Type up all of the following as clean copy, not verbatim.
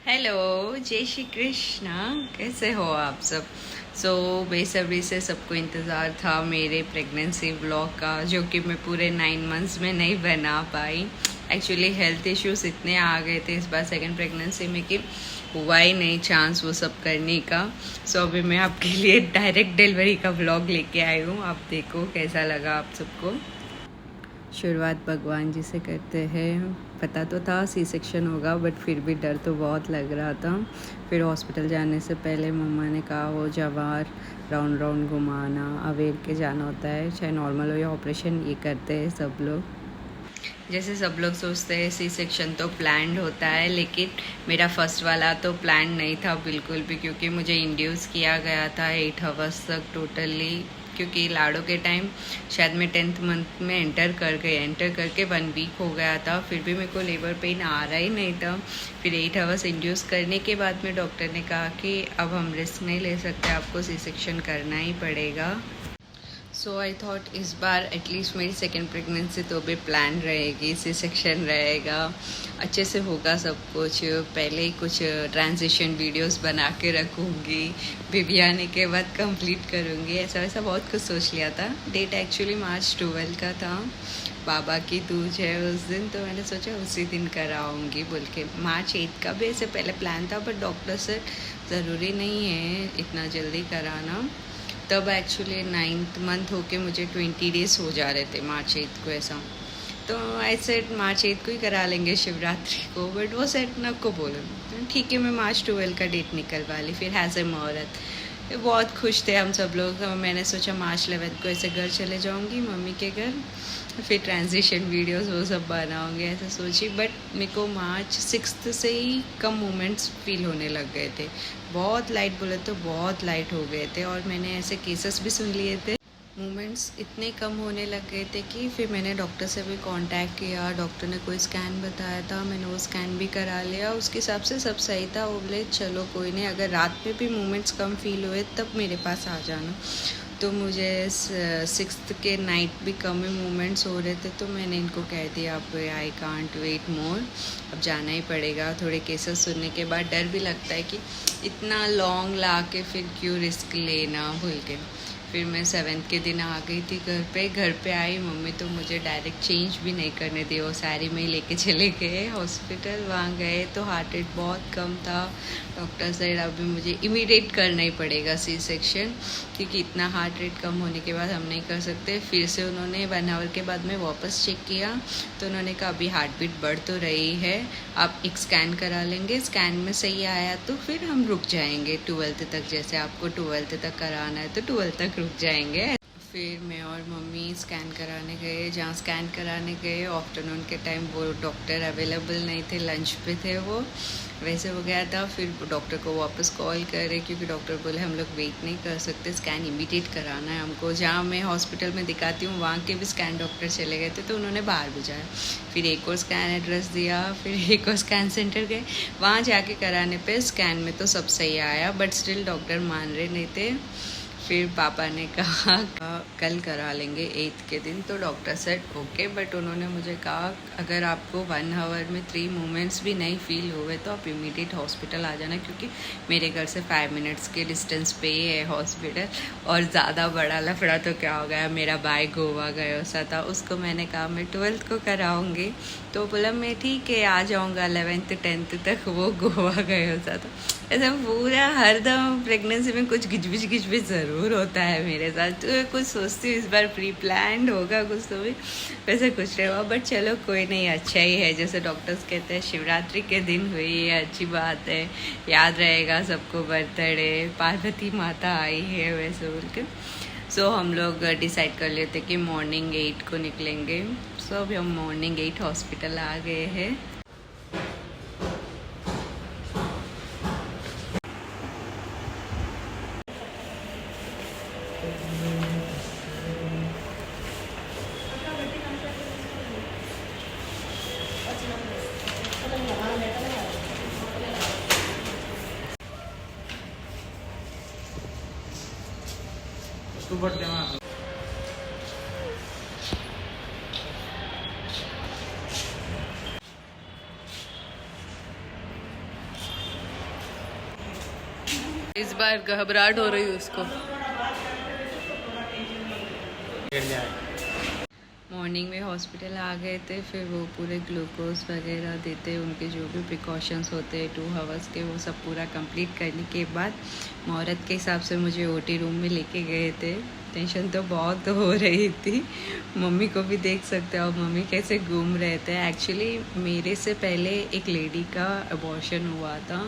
Hello, जय श्री कृष्णा। कैसे हो आप सब? बेसब्री से सबको इंतज़ार था मेरे प्रेगनेंसी व्लॉग का, जो कि मैं पूरे 9 मंथ्स में नहीं बना पाई। एक्चुअली हेल्थ इश्यूज इतने आ गए थे इस बार सेकंड प्रेगनेंसी में कि हुआ ही नहीं चांस वो सब करने का। अभी मैं आपके लिए डायरेक्ट डिलीवरी का व्लॉग लेके आई हूँ। आप देखो कैसा लगा आप सबको। शुरुआत भगवान जी से करते हैं। पता तो था सी सेक्शन होगा, बट फिर भी डर तो बहुत लग रहा था। फिर हॉस्पिटल जाने से पहले मम्मा ने कहा वो जवार राउंड राउंड घुमाना, अवेयर के जाना होता है, चाहे नॉर्मल हो या ऑपरेशन, ये करते हैं सब लोग। जैसे सब लोग सोचते हैं सी सेक्शन तो प्लान्ड होता है, लेकिन मेरा फर्स्ट वाला तो प्लान नहीं था बिल्कुल भी, क्योंकि मुझे इंड्यूस किया गया था 8 आवर्स तक टोटली। क्योंकि लाड़ो के टाइम शायद मैं 10th मंथ में एंटर करके 1 वीक हो गया था, फिर भी मेरे को लेबर पेन आ रहा ही नहीं था। फिर 8 आवर्स इंड्यूस करने के बाद में डॉक्टर ने कहा कि अब हम रिस्क नहीं ले सकते, आपको सी सेक्शन करना ही पड़ेगा। आई थॉट इस बार एटलीस्ट मेरी सेकेंड प्रेगनेंसी तो भी प्लान रहेगी, सी सेक्शन रहेगा, अच्छे से होगा सब कुछ। पहले ही कुछ ट्रांजिशन वीडियोस बना के रखूँगी, बेबी आने के बाद कंप्लीट करूँगी, ऐसा वैसा बहुत कुछ सोच लिया था। डेट एक्चुअली March 12 का था, बाबा की दूज है उस दिन, तो मैंने सोचा उसी दिन कराऊँगी बोल के। March 8 का भी ऐसे पहले प्लान था, बट डॉक्टर से ज़रूरी नहीं है इतना जल्दी कराना। तब एक्चुअली 9th मंथ होके मुझे 20 डेज़ हो जा रहे थे March 8 को ऐसा। तो ऐसे March 8 को ही करा लेंगे शिवरात्रि को, बट वो सेट न को बोलो ठीक है, मैं March 12 का डेट निकलवा ली। फिर हैज़ ए मुहूर्त, बहुत खुश थे हम सब लोग। मैंने सोचा March 11 को ऐसे घर चले जाऊंगी मम्मी के घर, फिर ट्रांजिशन वीडियोस वो सब बनाऊंगी ऐसा सोची। बट मेरे को March 6 से ही कम मोमेंट्स फील होने लग गए थे, बहुत लाइट बोले तो बहुत लाइट हो गए थे। और मैंने ऐसे केसेस भी सुन लिए थे, मूवमेंट्स इतने कम होने लग गए थे कि फिर मैंने डॉक्टर से भी कांटेक्ट किया। डॉक्टर ने कोई स्कैन बताया था, मैंने वो स्कैन भी करा लिया, उसके हिसाब से सब सही था। वो बोले चलो कोई नहीं, अगर रात में भी मूवमेंट्स कम फील हुए तब मेरे पास आ जाना। तो मुझे 6th के नाइट भी कम ही मूवमेंट्स हो रहे थे, तो मैंने इनको कह दिया अब आई कांट वेट मोर, अब जाना ही पड़ेगा। थोड़े केसेस सुनने के बाद डर भी लगता है कि इतना लॉन्ग ला के फिर क्यों रिस्क लेना भूल के। फिर मैं 7th के दिन आ गई थी घर पे आई मम्मी, तो मुझे डायरेक्ट चेंज भी नहीं करने दी, वो साड़ी में ही लेके चले गए हॉस्पिटल। वहाँ गए तो हार्ट रेट बहुत कम था। डॉक्टर साइड अभी मुझे इमीडिएट करना ही पड़ेगा सी सेक्शन, क्योंकि इतना हार्ट रेट कम होने के बाद हम नहीं कर सकते। फिर से उन्होंने 1 आवर के बाद में वापस चेक किया, तो उन्होंने कहा अभी हार्ट बीट बढ़ तो रही है, आप एक स्कैन करा लेंगे, स्कैन में सही आया तो फिर हम रुक जाएंगे 12th तक। जैसे आपको 12th तक कराना है तो 12th तक रुक जाएंगे। फिर मैं और मम्मी स्कैन कराने गए। जहाँ स्कैन कराने गए आफ्टरनून के टाइम वो डॉक्टर अवेलेबल नहीं थे, लंच पे थे वो, वैसे हो गया था। फिर डॉक्टर को वापस कॉल करे, क्योंकि डॉक्टर बोले हम लोग वेट नहीं कर सकते, स्कैन इमीडिएट कराना है हमको। जहाँ मैं हॉस्पिटल में दिखाती हूँ वहाँ के भी स्कैन डॉक्टर चले गए थे, तो उन्होंने बाहर भेजाया। फिर एक और स्कैन एड्रेस दिया, फिर एक और स्कैन सेंटर गए, वहाँ जाके कराने पे स्कैन में तो सब सही आया, बट स्टिल डॉक्टर मान रहे नहीं थे। फिर पापा ने कहा कल करा लेंगे 8th के दिन, तो डॉक्टर सेड ओके। बट उन्होंने मुझे कहा अगर आपको 1 आवर में 3 मूवमेंट्स भी नहीं फील हुए तो आप इमीडिएट हॉस्पिटल आ जाना, क्योंकि मेरे घर से 5 मिनट्स के डिस्टेंस पे ही है हॉस्पिटल। और ज़्यादा बड़ा लफड़ा तो क्या हो गया, मेरा भाई गोवा गया सा था, उसको मैंने कहा मैं 12th को कराऊंगी, तो बोला मैं ठीक है आ जाऊँगा 11th 10th तक। वो गोवा गया सा था। ऐसा पूरा हर दम प्रेगनेंसी में कुछ घिचबिच ज़रूर होता है मेरे साथ। तो कुछ सोचती हूँ इस बार प्री प्लान्ड होगा कुछ, तो भी वैसे कुछ नहीं हुआ, बट चलो कोई नहीं, अच्छा ही है। जैसे डॉक्टर्स कहते हैं शिवरात्रि के दिन हुई है, अच्छी बात है, याद रहेगा सबको बर्थडे, पार्वती माता आई है वैसे बोल के। हम लोग डिसाइड कर लेते कि मॉर्निंग 8 को निकलेंगे। अभी हम मॉर्निंग 8 हॉस्पिटल आ गए हैं। इस बार घबराहट हो रही है उसको। मॉर्निंग में हॉस्पिटल आ गए थे, फिर वो पूरे ग्लूकोज वगैरह देते, उनके जो भी प्रिकॉशंस होते हैं 2 आवर्स के, वो सब पूरा कंप्लीट करने के बाद मुहूर्त के हिसाब से मुझे ओटी रूम में लेके गए थे। टेंशन तो बहुत हो रही थी, मम्मी को भी देख सकते हो मम्मी कैसे घूम रहे थे। एक्चुअली मेरे से पहले एक लेडी का अबॉर्शन हुआ था,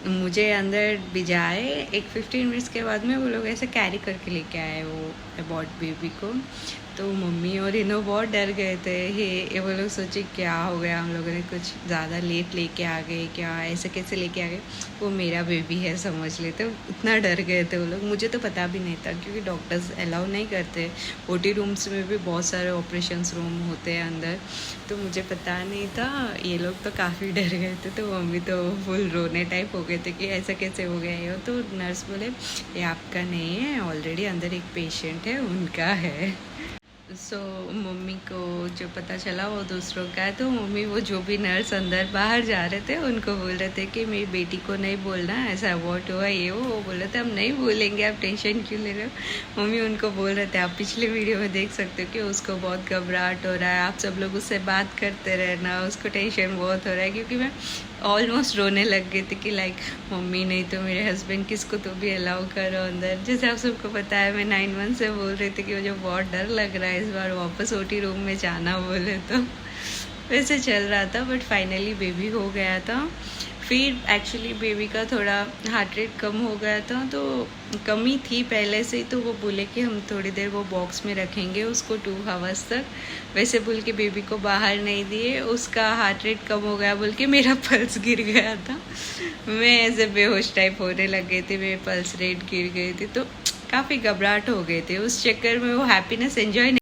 मुझे अंदर भिजाए, एक 15 मिनट्स के बाद में वो लोग ऐसे कैरी करके लेके आए वो अबॉर्ट बेबी को। तो मम्मी और इन्हों बहुत डर गए थे, ये वो लोग सोचे क्या हो गया, हम लोगों ने कुछ ज़्यादा लेट लेके आ गए क्या, ऐसे कैसे लेके आ गए, वो मेरा बेबी है समझ लेते, उतना डर गए थे वो लोग। मुझे तो पता भी नहीं था क्योंकि डॉक्टर्स अलाउ नहीं करते, ओटी रूम्स में भी बहुत सारे ऑपरेशंस रूम होते हैं अंदर, तो मुझे पता नहीं था। ये लोग तो काफ़ी डर गए थे, तो मम्मी तो फुल रोने टाइप हो गए थे कि ऐसा कैसे हो गया है। तो नर्स बोले ये आपका नहीं है, ऑलरेडी अंदर एक पेशेंट है उनका है। सो मम्मी को जो पता चला वो दूसरों का है, तो मम्मी वो जो भी नर्स अंदर बाहर जा रहे थे उनको बोल रहे थे कि मेरी बेटी को नहीं बोलना, ऐसा अबॉर्ट हुआ ये वो बोल रहे थे, हम नहीं बोलेंगे, आप टेंशन क्यों ले रहे हो। मम्मी उनको बोल रहे थे, आप पिछले वीडियो में देख सकते हो कि उसको बहुत घबराहट हो रहा है, आप सब लोग उससे बात करते रहना, उसको टेंशन बहुत हो रहा है। क्योंकि मैं ऑलमोस्ट रोने लग गई थी कि लाइक मम्मी नहीं तो मेरे हस्बैंड किसको तो भी अलाउ करो अंदर। जैसे आप सबको पता है मैं 9 मंथ से बोल रही थी कि मुझे बहुत डर लग रहा है इस बार वापस ओटी रूम में जाना बोले, तो वैसे चल रहा था। बट फाइनली बेबी हो गया था। फिर एक्चुअली बेबी का थोड़ा हार्ट रेट कम हो गया था, तो कमी थी पहले से ही, तो वो बोले कि हम थोड़ी देर वो बॉक्स में रखेंगे उसको 2 आवर्स तक। वैसे बोल के बेबी को बाहर नहीं दिए, उसका हार्ट रेट कम हो गया बोल के मेरा पल्स गिर गया था, मैं ऐसे बेहोश टाइप होने लग गई थी, मेरे पल्स रेट गिर गई थी, तो काफ़ी घबराहट हो गई थी। उस चक्कर में वो हैप्पीनेस एंजॉय नहीं।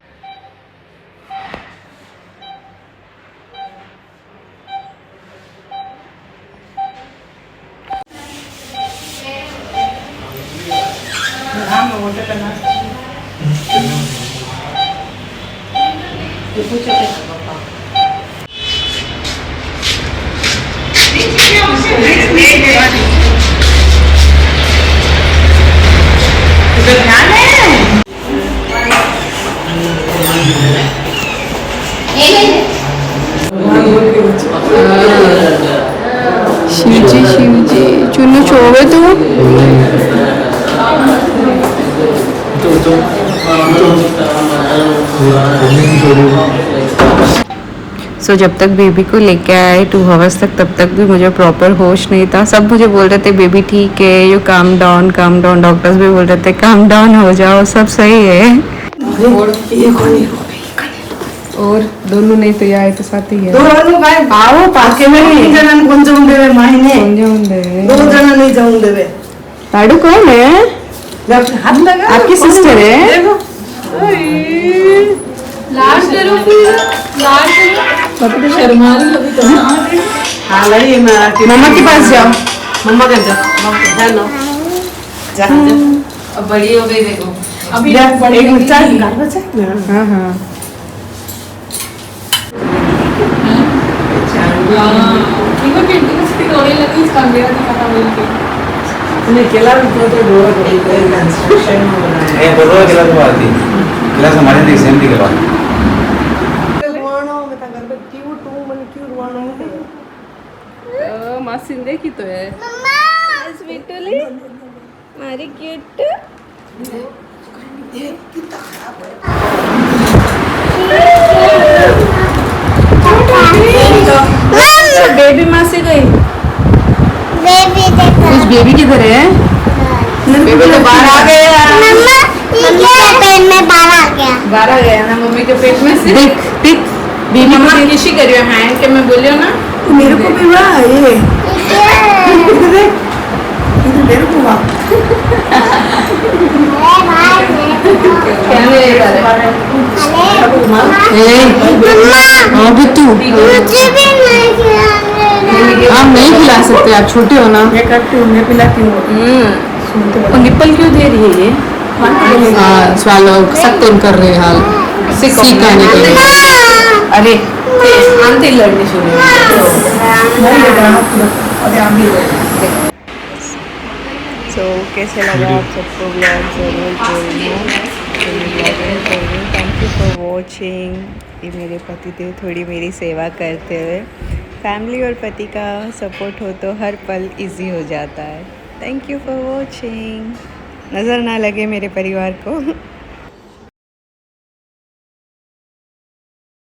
शिवजी चुन्नू छोवे तो जब तक बेबी को लेके आए 2 आवर्स तक, तब तक भी मुझे प्रॉपर होश नहीं था। सब मुझे बोल रहे थे बेबी ठीक है, यू काम डाउन, डॉक्टर्स भी बोल रहे थे काम डाउन हो जाओ, सब सही है। और दोनों नहीं तो यार तो साथ ही है, आओ पाके में जन कौन जाऊं देवे मायने दो जना नहीं जाऊं देवे। लाडू कौन है? हाथ लगा, आपकी सिस्टर है। लाड करो फिर, लाड करो, शर्मा रही अभी तो। हाँ लड़ी मम्मा के पास जाओ, मम्मा के जाओ, जा अब बड़ी हो गई देखो, अभी एक मिनट। हाँ हाँ केला भी तो डोरा कंस्ट्रक्शन में बनाया है, बोलो केला तो आती केला हमारे नहीं सेम थी केला रुवानो बता घर पे क्यों तू मन क्यों रुवानो है मासिंदे की तो है मम्मा स्वीटली मारी क्यूट कितना खराब है बेबी मासी गई, बेबी देखो उस बेबी किधर है? बेबी तो बाहर आ गया, मम्मा ये पेट में बाहर आ गया ना मम्मी के पेट में से। देख देख बेबी मम्मा किसी करियो हैंड के मैं बोलियो ना मेरे को भी वाह ये देख मेरे को वाह अभी तू मुझे भी नहीं आप नहीं खिला सकते, आप छोटे हो ना। मैं करती हूँ, मैं पिलाती हूँ। निप्पल क्यों दे रही है ये? स्वालो सक्तन कर रहे हाल सिखाने के लिए। अरे आंटी लड़नी शुरू सो कैसे लगा आप सबको ब्लॉग ज़रूर बोलना। Thank you for watching. ये मेरे पति देव थोड़ी मेरी सेवा करते हुए। फैमिली और पति का सपोर्ट हो तो हर पल इजी हो जाता है। Thank you for watching. नज़र ना लगे मेरे परिवार को।